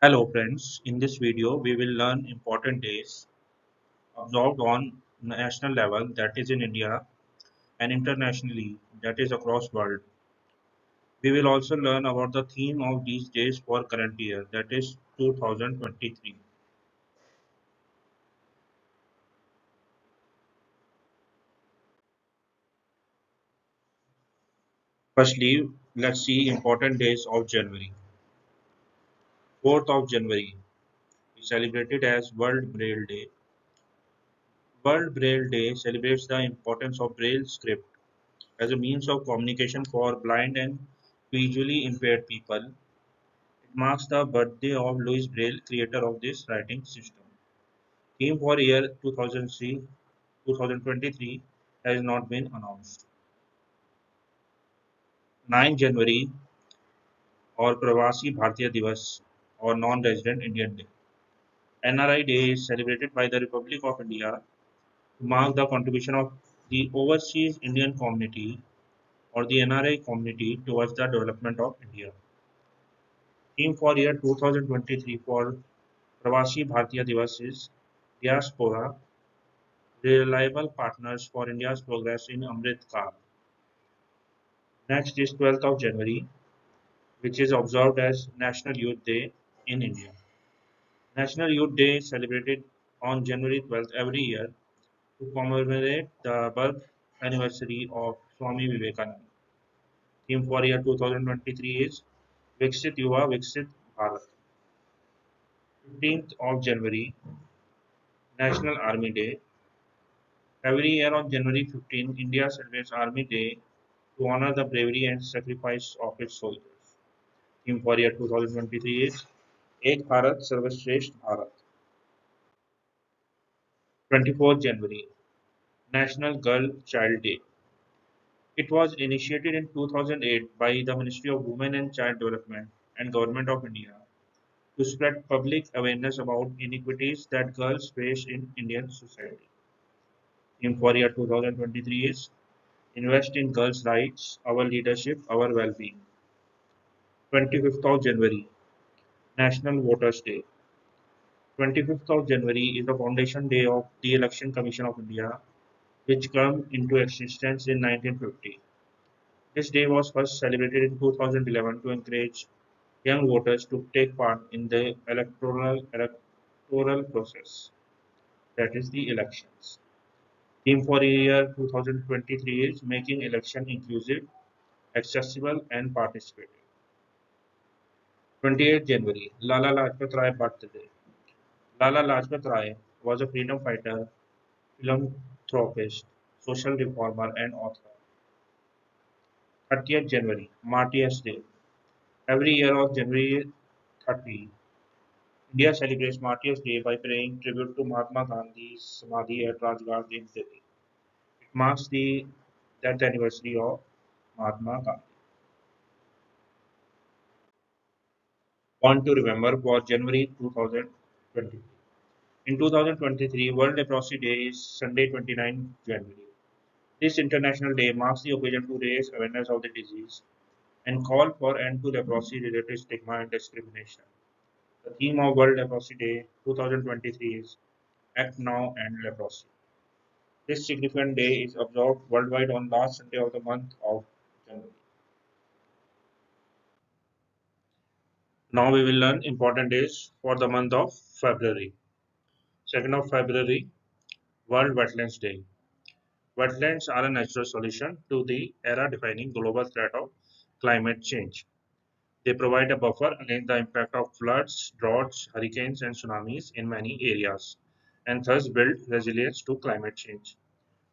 Hello friends, in this video we will learn important days observed on national level, that is in India, and internationally, that is across world. We will also learn about the theme of these days for current year, that is 2023. Firstly, let's see important days of January. 4th of January is celebrated as World Braille Day. World Braille Day celebrates the importance of Braille script as a means of communication for blind and visually impaired people. It marks the birthday of Louis Braille, creator of this writing system. Theme for year 2023 has not been announced. 9 January or Pravasi Bharatiya Divas or Non-Resident Indian Day. NRI Day is celebrated by the Republic of India to mark the contribution of the overseas Indian community or the NRI community towards the development of India. Theme for year 2023 for Pravasi Bharatiya Divas is Diaspora, reliable partners for India's progress in Amrit Kaal. Next is 12th of January, which is observed as National Youth Day in India. National Youth Day is celebrated on January 12th every year to commemorate the birth anniversary of Swami Vivekananda. Theme for year 2023 is Viksit Yuva Viksit Bharat. 15th of January, National Army Day. Every year on January 15, India celebrates Army Day to honor the bravery and sacrifice of its soldiers. Theme for year 2023 is Ek Bharat Sarvashresht Bharat. 24th January, National Girl Child Day. It was initiated in 2008 by the Ministry of Women and Child Development and Government of India to spread public awareness about inequities that girls face in Indian society. Theme for year 2023 is Invest in Girls' Rights, Our Leadership, Our Well-being. 25th of January, National Voters' Day. 25th of January is the foundation day of the Election Commission of India, which came into existence in 1950. This day was first celebrated in 2011 to encourage young voters to take part in the electoral process, that is the elections. Theme for year 2023 is making election inclusive, accessible and participative. 28th January, Lala Lajpat Rai birthday. Lala Lajpat Rai was a freedom fighter, philanthropist, social reformer, and author. 30th January, Martyrs Day. Every year on January 30, India celebrates Martyrs Day by paying tribute to Mahatma Gandhi's Samadhi at Rajghat in Delhi. It marks the death anniversary of Mahatma Gandhi. One to remember for January 2023. In 2023, World Leprosy Day is Sunday 29 January. This international day marks the occasion to raise awareness of the disease and call for end to leprosy-related stigma and discrimination. The theme of World Leprosy Day 2023 is Act Now and Leprosy. This significant day is observed worldwide on last Sunday of the month of January. Now we will learn important days for the month of February. 2nd of February, World Wetlands Day. Wetlands are a natural solution to the era-defining global threat of climate change. They provide a buffer against the impact of floods, droughts, hurricanes, and tsunamis in many areas, and thus build resilience to climate change.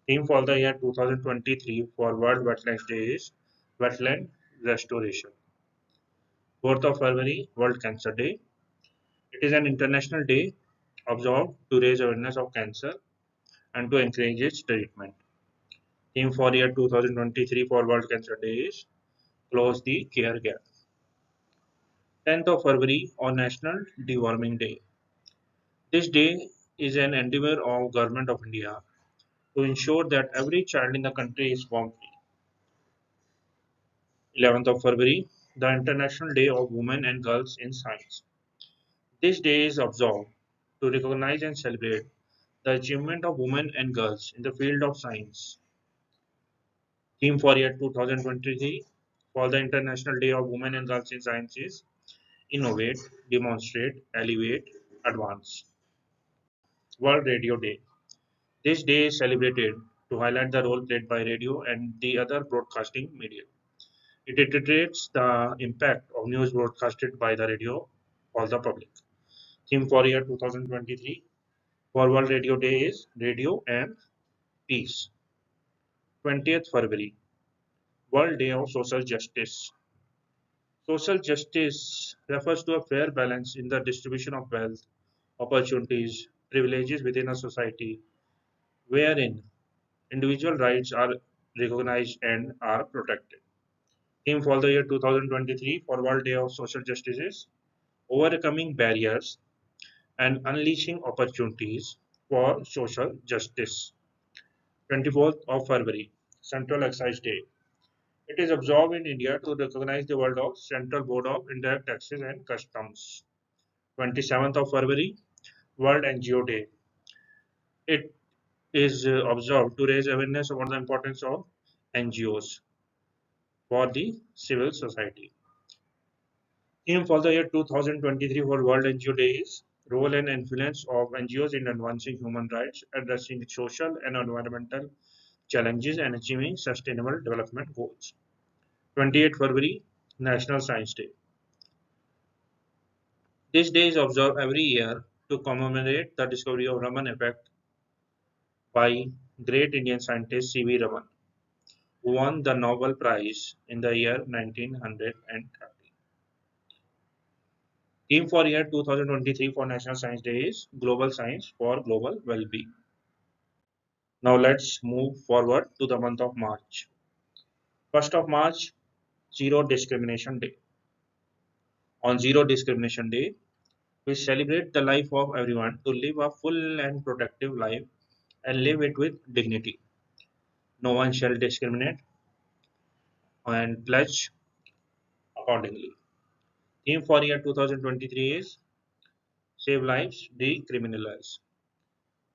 Theme for the year 2023 for World Wetlands Day is Wetland Restoration. 4th of February, World Cancer Day. It is an international day observed to raise awareness of cancer and to encourage its treatment. Theme for year 2023 for World Cancer Day is Close the Care Gap. 10th of February on National Deworming Day. This day is an endeavor of Government of India to ensure that every child in the country is worm free. 11th of February, the International Day of Women and Girls in Science. This day is observed to recognize and celebrate the achievement of women and girls in the field of science. Theme for year 2023 for the International Day of Women and Girls in Science is Innovate, Demonstrate, Elevate, Advance. World Radio Day. This day is celebrated to highlight the role played by radio and the other broadcasting media. It reiterates the impact of news broadcasted by the radio for the public. Theme for year 2023 for World Radio Day is Radio and Peace. 20th February, World Day of Social Justice. Social justice refers to a fair balance in the distribution of wealth, opportunities, privileges within a society wherein individual rights are recognized and are protected. Theme for the year 2023 for World Day of Social Justice is Overcoming Barriers and Unleashing Opportunities for Social Justice. 24th of February, Central Excise Day. It is observed in India to recognize the world of Central Board of Indirect Taxes and Customs. 27th of February, World NGO Day. It is observed to raise awareness about the importance of NGOs for the civil society. Theme for the year 2023 for World NGO Day is Role and Influence of NGOs in Advancing Human Rights, Addressing Social and Environmental Challenges, and Achieving Sustainable Development Goals. 28th February, National Science Day. This day is observed every year to commemorate the discovery of Raman effect by great Indian scientist C.V. Raman, who won the Nobel Prize in the year 1930. Theme for year 2023 for National Science Day is Global Science for Global Well-being. Now let's move forward to the month of March. 1st of March, Zero Discrimination Day. On Zero Discrimination Day, we celebrate the life of everyone to live a full and productive life and live it with dignity. No one shall discriminate and pledge accordingly. Theme for year 2023 is Save Lives, Decriminalize.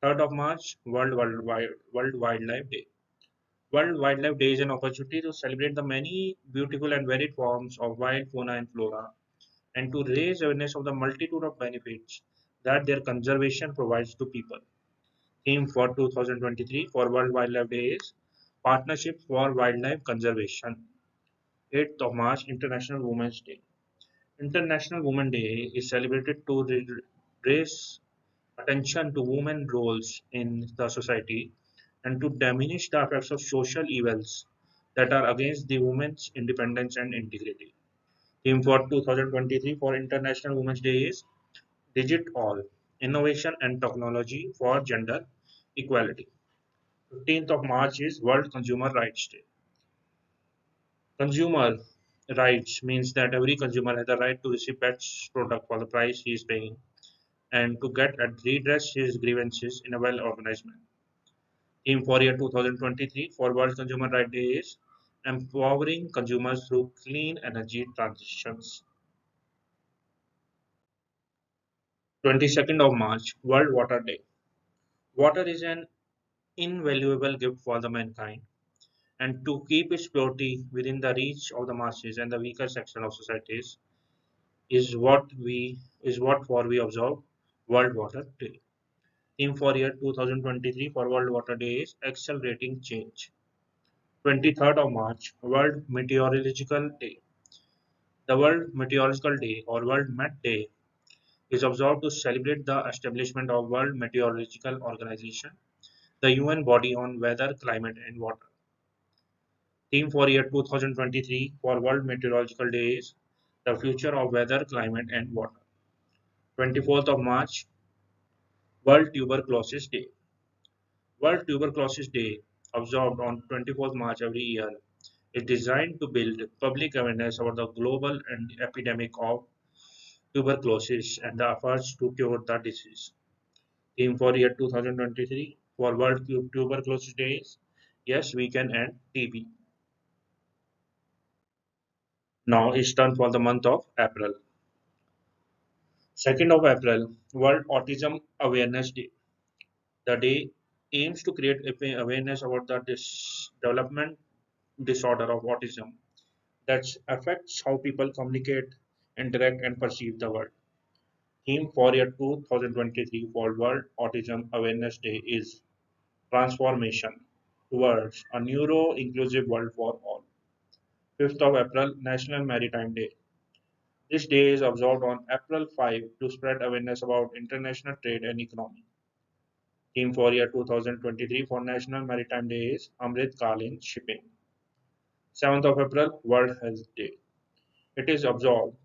3rd of March, World Wildlife Day. World Wildlife Day is an opportunity to celebrate the many beautiful and varied forms of wild fauna and flora and to raise awareness of the multitude of benefits that their conservation provides to people. Theme for 2023 for World Wildlife Day is Partnership for Wildlife Conservation. 8th of March, International Women's Day. International Women's Day is celebrated to raise attention to women's roles in the society and to diminish the effects of social evils that are against the women's independence and integrity. Theme for 2023 for International Women's Day is Digit All Innovation and Technology for Gender Equality. 15th of March is World Consumer Rights Day. Consumer rights means that every consumer has the right to receive best product for the price he is paying and to get and redress his grievances in a well-organized manner. Theme for year 2023 for World Consumer Rights Day is Empowering Consumers Through Clean Energy Transitions. 22nd of March, World Water Day. Water is an invaluable gift for the mankind, and to keep its purity within the reach of the masses and the weaker section of societies is what for we observe World Water Day. Theme for year 2023 for World Water Day is Accelerating Change. 23rd of March, World Meteorological Day. The World Meteorological Day or World Met Day is observed to celebrate the establishment of World Meteorological Organization, the UN body on weather, climate and water. Theme for year 2023 for World Meteorological Day is the future of weather, climate and water. 24th of March, World Tuberculosis Day. World Tuberculosis Day, observed on 24th March every year, is designed to build public awareness about the global and epidemic of tuberculosis and the efforts to cure the disease. Theme for year 2023 for World Tuberculosis Day is Yes, we can end TB. Now it's turn for the month of April. 2nd of April, World Autism Awareness Day. The day aims to create awareness about the development disorder of autism that affects how people communicate, interact, and perceive the world. Theme for year 2023 for World Autism Awareness Day is Transformation towards a neuro-inclusive world for all. 5th of April, National Maritime Day. This day is observed on April 5 to spread awareness about international trade and economy. Theme for year 2023 for National Maritime Day is Amrit Kal in Shipping. 7th of April, World Health Day. It is observed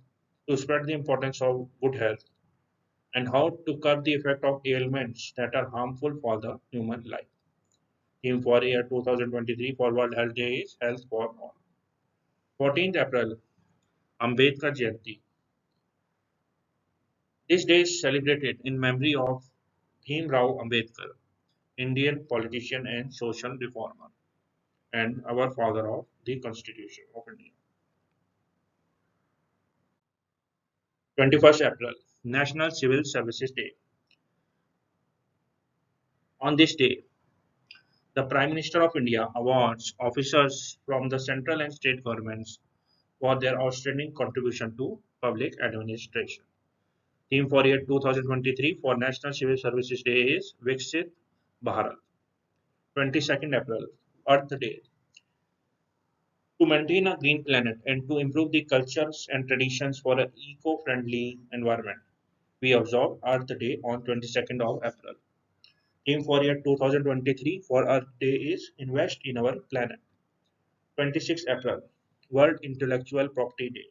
to spread the importance of good health and how to curb the effect of ailments that are harmful for the human life. Theme for year 2023 for World Health Day is Health for All. 14th April, Ambedkar Jayanti. This day is celebrated in memory of Bhim Rao Ambedkar, Indian politician and social reformer, and our father of the Constitution of India. 21st April, National Civil Services Day. On this day, the Prime Minister of India awards officers from the central and state governments for their outstanding contribution to public administration. Theme for year 2023 for National Civil Services Day is Viksit Bharat. 22nd April, Earth Day. To maintain a green planet and to improve the cultures and traditions for an eco-friendly environment, we observe Earth Day on 22nd of April. Theme for year 2023 for Earth Day is Invest in Our Planet. 26th April, World Intellectual Property Day.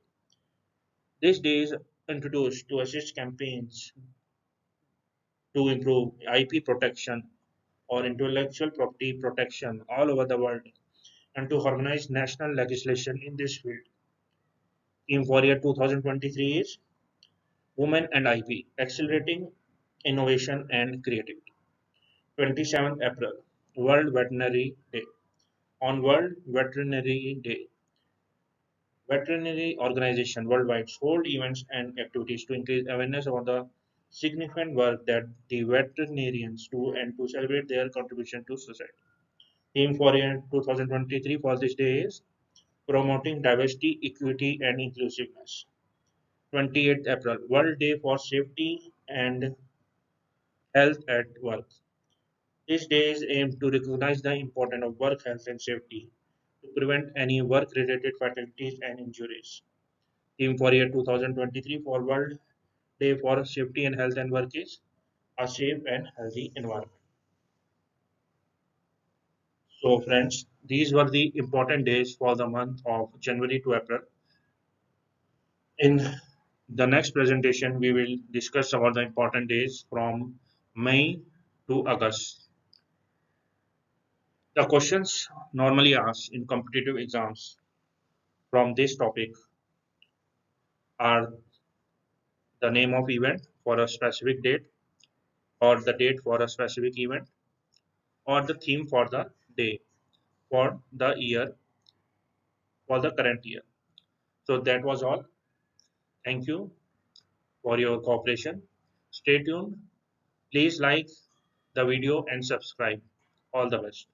This day is introduced to assist campaigns to improve IP protection or intellectual property protection all over the world and to harmonize national legislation in this field. Theme for year 2023 is Women and IP, Accelerating Innovation and Creativity. 27th April, World Veterinary Day. On World Veterinary Day, veterinary organizations worldwide hold events and activities to increase awareness about the significant work that the veterinarians do and to celebrate their contribution to society. Theme for year 2023 for this day is Promoting Diversity, Equity and Inclusiveness. 28th April, World Day for Safety and Health at Work. This day is aimed to recognize the importance of work health and safety to prevent any work-related fatalities and injuries. Theme for year 2023 for World Day for Safety and Health and Work is a safe and healthy environment. So, friends, these were the important days for the month of January to April. In the next presentation, we will discuss about the important days from May to August. The questions normally asked in competitive exams from this topic are the name of event for a specific date or the date for a specific event or the theme for the day for the year for the current year. So that was all. Thank you for your cooperation. Stay tuned. Please like the video and subscribe. All the best.